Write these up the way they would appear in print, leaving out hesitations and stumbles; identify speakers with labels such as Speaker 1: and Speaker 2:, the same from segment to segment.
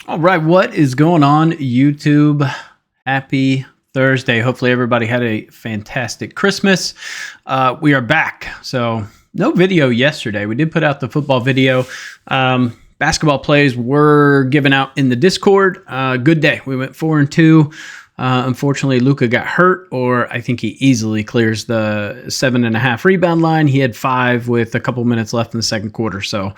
Speaker 1: All right, what is going on, YouTube? Happy Thursday. Hopefully, everybody had a fantastic Christmas. We are back. So, no video yesterday. We did put out the football video. Basketball plays were given out in the Discord. Good day. We went 4-2. Unfortunately, Luka got hurt, or I think he easily clears the 7.5 rebound line. He had 5 with a couple minutes left in the second quarter, so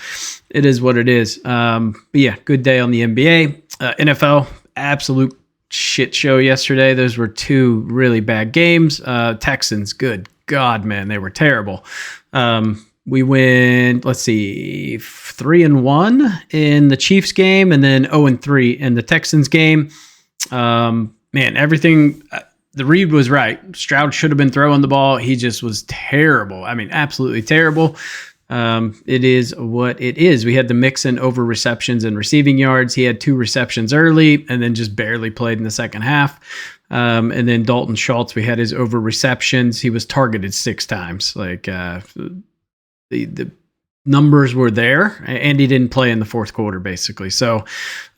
Speaker 1: it is what it is. But yeah, good day on the NBA. NFL, absolute shit show yesterday. Those were 2 really bad games. Texans, good God, man, they were terrible. We went, 3-1 in the Chiefs game, and then 0-3 in the Texans game. Man, everything, the read was right. Stroud should have been throwing the ball. He just was terrible. I mean, absolutely terrible. It is what it is. We had the Mixon over receptions and receiving yards. He had 2 receptions early and then just barely played in the second half. And then Dalton Schultz, we had his over receptions. He was targeted 6 times. The numbers were there, and he didn't play in the fourth quarter, basically. So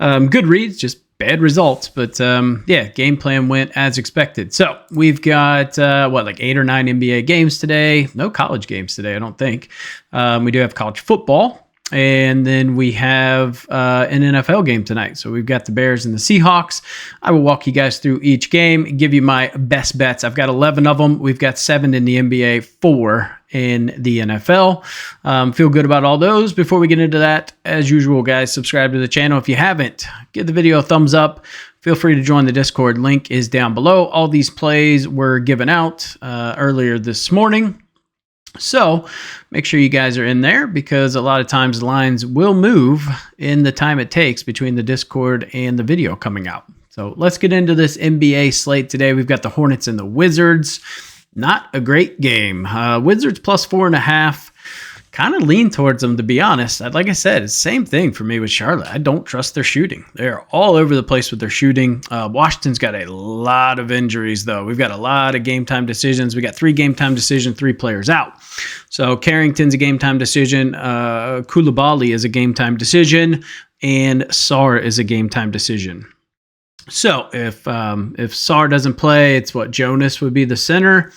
Speaker 1: good reads, just bad results, but yeah, game plan went as expected. So we've got 8 or 9 NBA games today. No college games today, I don't think. We do have college football, and then we have an NFL game tonight. So we've got the Bears and the Seahawks. I will walk you guys through each game, give you my best bets. I've got 11 of them. We've got 7 in the NBA, 4 in the NFL. Feel good about all those. Before we get into that, as usual, guys, subscribe to the channel. If you haven't, give the video a thumbs up. Feel free to join the Discord. Link is down below. All these plays were given out earlier this morning. So make sure you guys are in there, because a lot of times lines will move in the time it takes between the Discord and the video coming out. So let's get into this NBA slate today. We've got the Hornets and the Wizards. Not a great game. Wizards plus 4.5. Kind of lean towards them, to be honest. Like I said, it's the same thing for me with Charlotte. I don't trust their shooting. They're all over the place with their shooting. Washington's got a lot of injuries, though. We've got a lot of game time decisions. We got 3 game time decisions, 3 players out. So Carrington's a game time decision. Koulibaly is a game time decision. And Sarr is a game time decision. So if Sarr doesn't play, it's Jonas would be the center.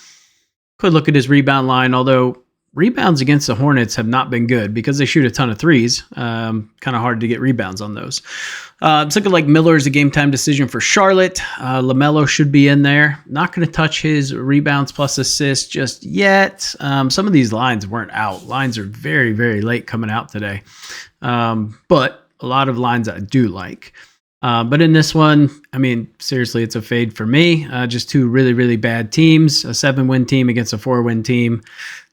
Speaker 1: Could look at his rebound line, although rebounds against the Hornets have not been good because they shoot a ton of threes. Kind of hard to get rebounds on those. It's looking like Miller is a game time decision for Charlotte. LaMelo should be in there. Not going to touch his rebounds plus assists just yet. Some of these lines weren't out. Lines are very, very late coming out today. But a lot of lines I do like. But in this one, I mean, seriously, it's a fade for me. Just 2 really, really bad teams. A 7-win team against a 4-win team.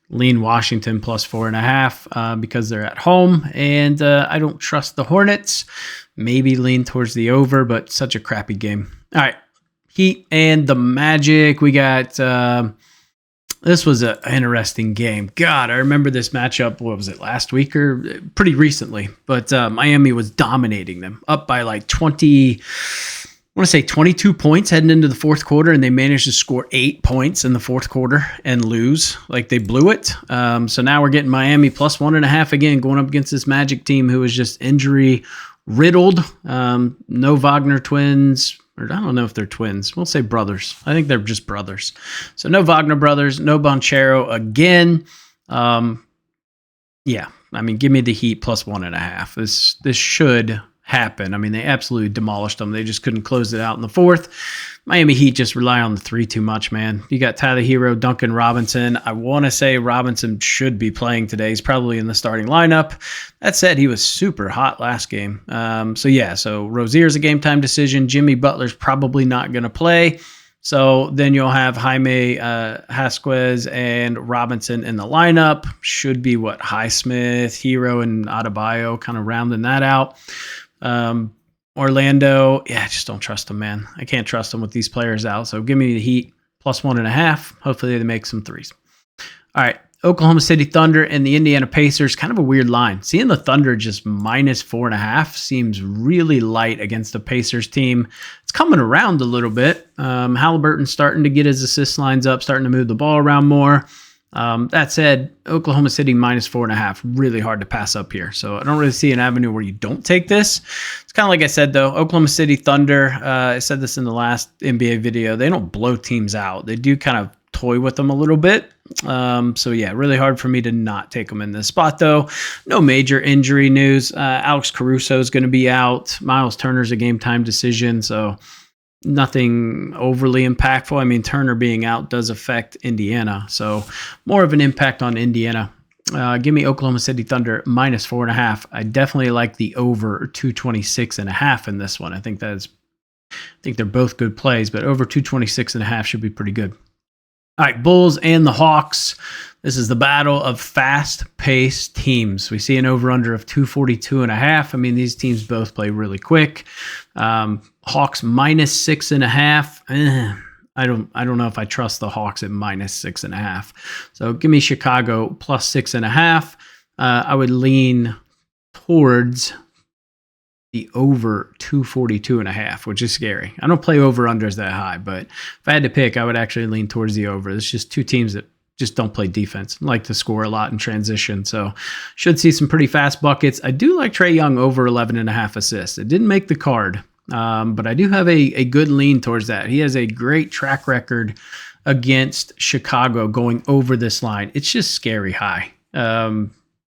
Speaker 1: Lean Washington plus 4.5 because they're at home. And I don't trust the Hornets. Maybe lean towards the over, but such a crappy game. All right. Heat and the Magic. We got... this was an interesting game. God, I remember this matchup, what was it, last week or pretty recently? But Miami was dominating them, up by like 22 points heading into the fourth quarter, and they managed to score 8 points in the fourth quarter and lose. Like, they blew it. So now we're getting Miami plus 1.5 again, going up against this Magic team who is just injury riddled. No Wagner twins. Or I don't know if they're twins. We'll say brothers. I think they're just brothers. So no Wagner brothers, no Banchero again. Yeah, I mean, give me the Heat plus 1.5. This should happen. I mean, they absolutely demolished them. They just couldn't close it out in the fourth. Miami Heat just rely on the 3 too much, man. You got Tyler Hero, Duncan Robinson. I want to say Robinson should be playing today. He's probably in the starting lineup. That said, he was super hot last game. So Rozier's a game time decision. Jimmy Butler's probably not going to play. So then you'll have Jaime Vasquez and Robinson in the lineup. Should be Highsmith, Hero, and Adebayo kind of rounding that out. Orlando, I just don't trust them, man. I can't trust them with these players out. So give me the Heat plus 1.5. Hopefully they make some threes. All right. Oklahoma City Thunder and the Indiana Pacers, kind of a weird line. Seeing the Thunder just minus 4.5 seems really light against the Pacers team. It's coming around a little bit. Halliburton's starting to get his assist lines up, starting to move the ball around more. That said, Oklahoma City -4.5, really hard to pass up here. So I don't really see an avenue where you don't take this. It's kind of like I said, though, Oklahoma City Thunder, I said this in the last NBA video, they don't blow teams out. They do kind of toy with them a little bit. So yeah, really hard for me to not take them in this spot, though. No major injury news. Alex Caruso is going to be out. Miles Turner's a game time decision, so nothing overly impactful. I mean, Turner being out does affect Indiana, so more of an impact on Indiana. Give me Oklahoma City Thunder -4.5. I definitely like the over 226.5 in this one. I think they're both good plays, but over 226.5 should be pretty good. All right, Bulls and the Hawks. This is the battle of fast-paced teams. We see an over-under of 242.5. I mean, these teams both play really quick. Hawks -6.5. I don't know if I trust the Hawks at -6.5. So give me Chicago +6.5. I would lean towards the over 242.5, which is scary. I don't play over-unders that high, but if I had to pick, I would actually lean towards the over. It's just two teams that just don't play defense, like to score a lot in transition. So should see some pretty fast buckets. I do like Trae Young over 11.5 assists. It didn't make the card, but I do have a good lean towards that. He has a great track record against Chicago going over this line. It's just scary high.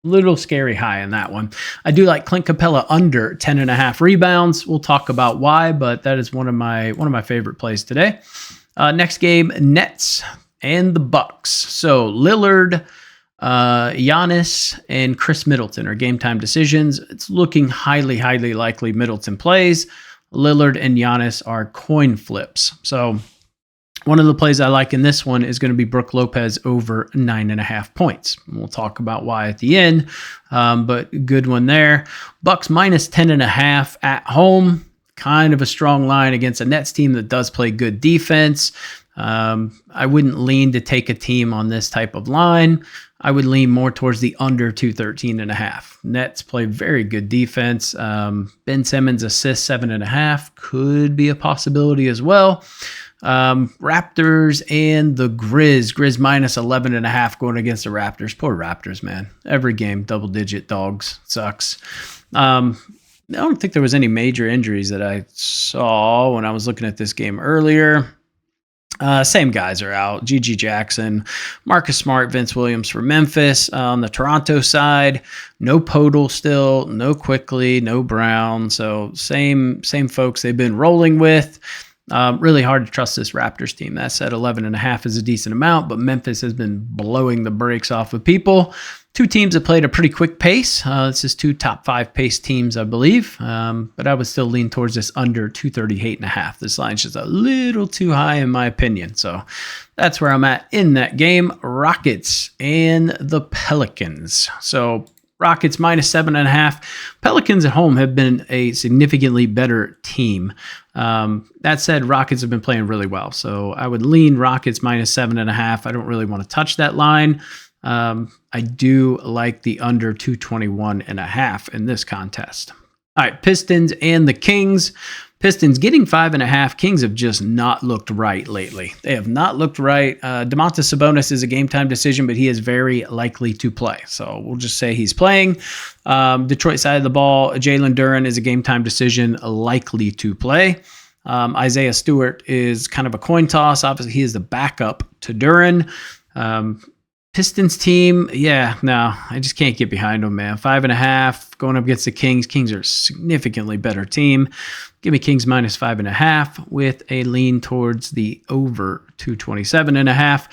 Speaker 1: Little scary high in that one. I do like Clint Capella under 10.5 rebounds. We'll talk about why, but that is one of my favorite plays today. Next game, Nets and the Bucks. So Lillard, Giannis, and Chris Middleton are game time decisions. It's looking highly likely Middleton plays. Lillard and Giannis are coin flips. So one of the plays I like in this one is going to be Brook Lopez over 9.5 points. We'll talk about why at the end, but good one there. Bucks -10.5 at home. Kind of a strong line against a Nets team that does play good defense. I wouldn't lean to take a team on this type of line. I would lean more towards the under 213.5. Nets play very good defense. Ben Simmons assists 7.5 could be a possibility as well. Raptors and the Grizz -11.5 going against the Raptors. Poor Raptors, man. Every game, double-digit dogs. Sucks. I don't think there was any major injuries that I saw when I was looking at this game earlier. Same guys are out. G.G. Jackson, Marcus Smart, Vince Williams for Memphis. On the Toronto side, no Podol still, no Quickly, no Brown. So same folks they've been rolling with. Really hard to trust this Raptors team. That said, 11.5 is a decent amount, but Memphis has been blowing the brakes off of people. Two teams that played a pretty quick pace. This is two top 5 pace teams, I believe. But I would still lean towards this under 238.5. This line's just a little too high in my opinion. So that's where I'm at in that game. Rockets and the Pelicans. So Rockets -7.5. Pelicans at home have been a significantly better team. That said, Rockets have been playing really well. So I would lean Rockets -7.5. I don't really want to touch that line. I do like the under 221.5 in this contest. All right, Pistons and the Kings. Pistons getting 5.5. Kings have just not looked right lately. They have not looked right. Domantas Sabonis is a game time decision, but he is very likely to play. So we'll just say he's playing. Detroit side of the ball, Jalen Duren is a game time decision, likely to play. Isaiah Stewart is kind of a coin toss. Obviously, he is the backup to Duren. Pistons team, I just can't get behind them, man. 5.5 going up against the Kings. Kings are a significantly better team. Give me Kings -5.5 with a lean towards the over 227.5.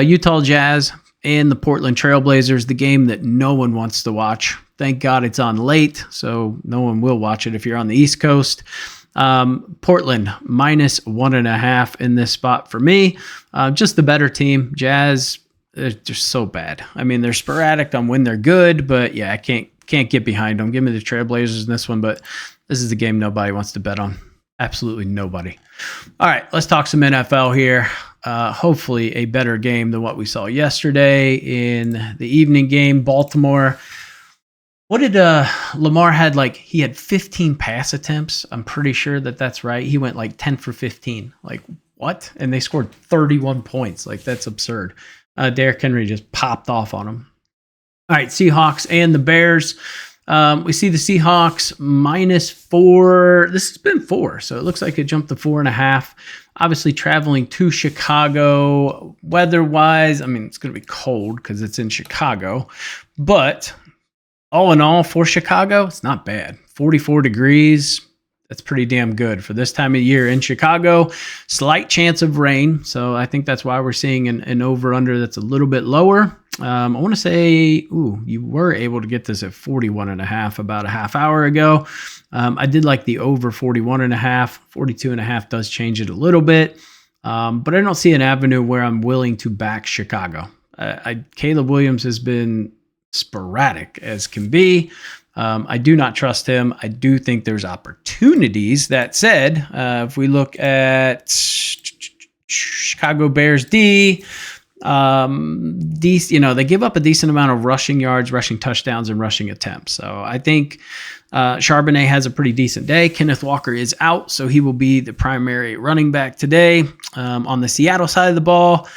Speaker 1: Utah Jazz and the Portland Trailblazers, the game that no one wants to watch. Thank God it's on late, so no one will watch it if you're on the East Coast. Portland -1.5 in this spot for me. Just the better team. Jazz, they're just so bad. I mean, they're sporadic on when they're good, but yeah, I can't get behind them. Give me the Trailblazers in this one, but this is a game nobody wants to bet on. Absolutely nobody. All right, let's talk some NFL here. Hopefully a better game than what we saw yesterday in the evening game. Baltimore. What did Lamar had? He had 15 pass attempts. I'm pretty sure that's right. He went 10 for 15. What? And they scored 31 points. That's absurd. Derrick Henry just popped off on him. All right, Seahawks and the Bears. We see the Seahawks -4. This has been 4, so it looks like it jumped to 4.5. Obviously, traveling to Chicago. Weather-wise, I mean, it's going to be cold because it's in Chicago. But all in all, for Chicago, it's not bad. 44 degrees. That's pretty damn good for this time of year in Chicago. Slight chance of rain, so I think that's why we're seeing an over-under that's a little bit lower. I want to say, you were able to get this at 41.5 about a half hour ago. I did like the over 41.5. 42.5 does change it a little bit, but I don't see an avenue where I'm willing to back Chicago. Caleb Williams has been sporadic as can be. I do not trust him. I do think there's opportunities. That said, if we look at Chicago Bears D, they give up a decent amount of rushing yards, rushing touchdowns, and rushing attempts. So I think Charbonnet has a pretty decent day. Kenneth Walker is out, so he will be the primary running back today. On the Seattle side of the ball,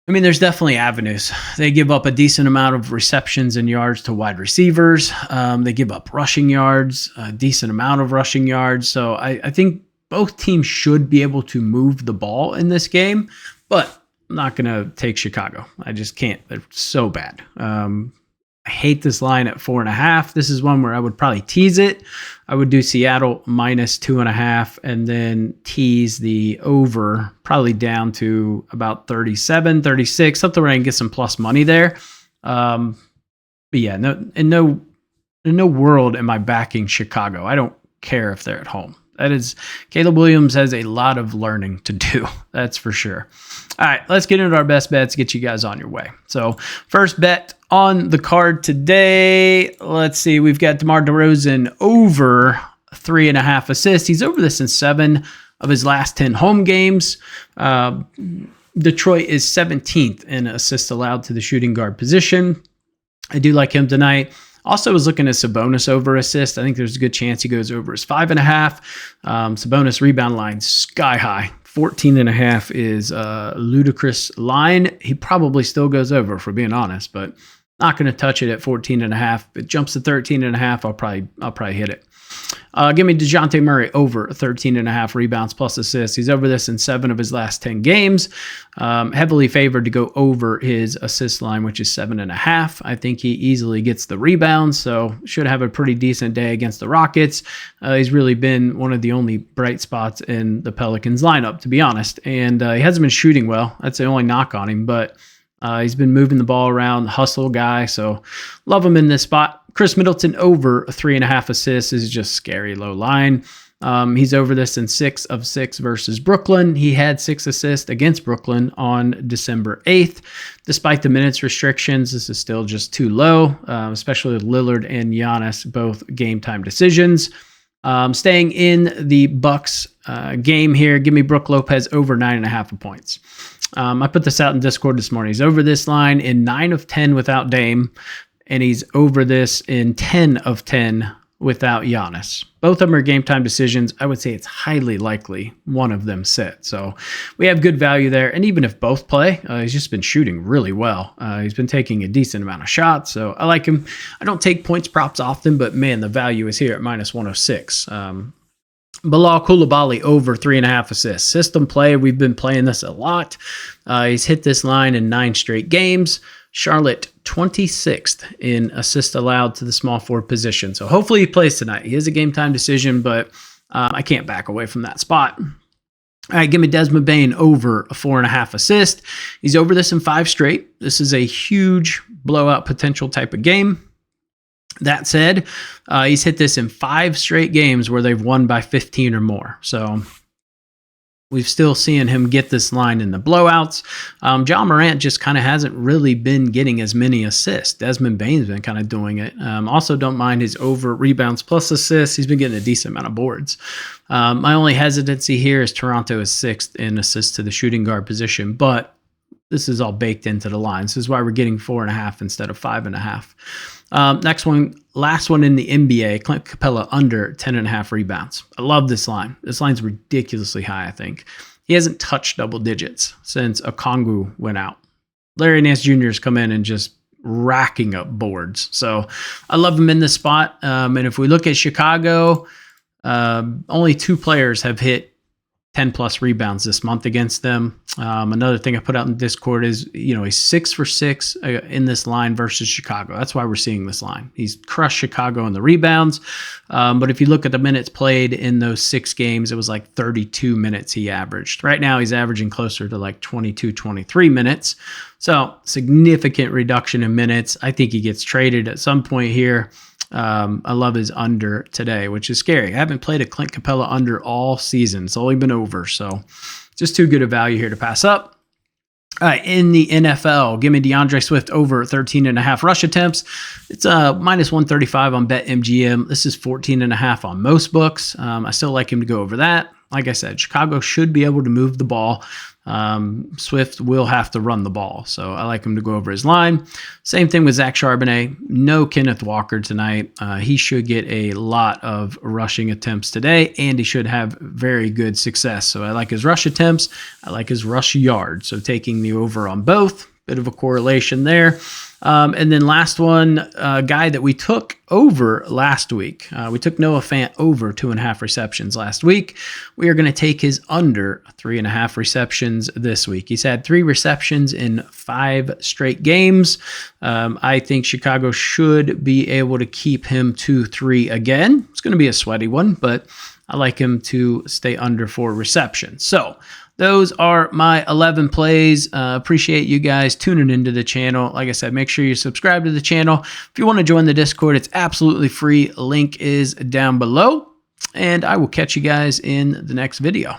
Speaker 1: I mean, there's definitely avenues. They give up a decent amount of receptions and yards to wide receivers. They give up rushing yards, a decent amount of rushing yards. So I think both teams should be able to move the ball in this game, but I'm not going to take Chicago. I just can't. They're so bad. I hate this line at 4.5. This is one where I would probably tease it. I would do Seattle -2.5 and then tease the over probably down to about 37, 36, something where I can get some plus money there. But yeah, in no world am I backing Chicago. I don't care if they're at home. That is, Caleb Williams has a lot of learning to do. That's for sure. All right, let's get into our best bets, get you guys on your way. So first bet on the card today, let's see. We've got DeMar DeRozan over 3.5 assists. He's over this in 7 of his last 10 home games. Detroit is 17th in assists allowed to the shooting guard position. I do like him tonight. Also was looking at Sabonis over assist. I think there's a good chance he goes over his 5.5. Sabonis rebound line sky high. 14.5 is a ludicrous line. He probably still goes over, if we're being honest, but not going to touch it at 14.5. If it jumps to 13.5, I'll probably hit it. Give me DeJounte Murray over 13.5 rebounds plus assists. He's over this in 7 of his last 10 games. Heavily favored to go over his assist line, which is 7.5. I think he easily gets the rebounds, so should have a pretty decent day against the Rockets. He's really been one of the only bright spots in the Pelicans lineup, to be honest, and he hasn't been shooting well. That's the only knock on him, but he's been moving the ball around, hustle guy, so love him in this spot. Chris Middleton over 3.5 assists is just scary low line. He's over this in 6 of 6 versus Brooklyn. He had 6 assists against Brooklyn on December 8th. Despite the minutes restrictions, this is still just too low, especially with Lillard and Giannis, both game time decisions. Staying in the Bucks game here, give me Brook Lopez over 9.5 points. I put this out in Discord this morning. He's over this line in 9 of 10 without Dame, and he's over this in 10 of 10 without Giannis. Both of them are game time decisions. I would say it's highly likely one of them sit. So we have good value there. And even if both play, he's just been shooting really well. He's been taking a decent amount of shots. So I like him. I don't take points props often, but man, the value is here at -106. Bilal Coulibaly over 3.5 assists. System play. We've been playing this a lot. He's hit this line in 9 straight games. Charlotte 26th in assists allowed to the small forward position. So hopefully he plays tonight. He is a game time decision, but I can't back away from that spot. All right, give me Desmond Bane over 4.5 assists. He's over this in 5 straight. This is a huge blowout potential type of game. That said, he's hit this in 5 straight games where they've won by 15 or more. So we've still seen him get this line in the blowouts. John Morant just kind of hasn't really been getting as many assists. Desmond Bane's been kind of doing it. Also don't mind his over rebounds plus assists. He's been getting a decent amount of boards. My only hesitancy here is Toronto is 6th in assists to the shooting guard position, but this is all baked into the line. This is why we're getting 4.5 instead of 5.5. Next one, last one in the NBA, Clint Capella under 10.5 rebounds. I love this line. This line's ridiculously high, I think. He hasn't touched double digits since Okongwu went out. Larry Nance Jr. has come in and just racking up boards. So I love him in this spot. And if we look at Chicago, only 2 players have hit 10 plus rebounds this month against them. Another thing I put out in Discord is, he's 6 for 6 in this line versus Chicago. That's why we're seeing this line. He's crushed Chicago in the rebounds. But if you look at the minutes played in those 6 games, it was like 32 minutes he averaged. Right now, he's averaging closer to like 22, 23 minutes. So significant reduction in minutes. I think he gets traded at some point here. I love his under today, which is scary. I haven't played a Clint Capella under all season. It's only been over. So just too good a value here to pass up. All right, in the NFL, give me DeAndre Swift over 13.5 rush attempts. It's minus 135 on BetMGM. This is 14.5 on most books. I still like him to go over that. Like I said, Chicago should be able to move the ball. Swift will have to run the ball, so I like him to go over his line. Same thing with Zach Charbonnet. No Kenneth Walker tonight. He should get a lot of rushing attempts today, and he should have very good success. So I like his rush attempts. I like his rush yards. So taking the over on both. Bit of a correlation there. And then last one, guy that we took over last week. We took Noah Fant over 2.5 receptions last week. We are going to take his under 3.5 receptions this week. He's had 3 receptions in 5 straight games. I think Chicago should be able to keep him to 3 again. It's going to be a sweaty one, but I like him to stay under 4 receptions. So those are my 11 plays. Appreciate you guys tuning into the channel. Like I said, make sure you subscribe to the channel. If you want to join the Discord, it's absolutely free. Link is down below. And I will catch you guys in the next video.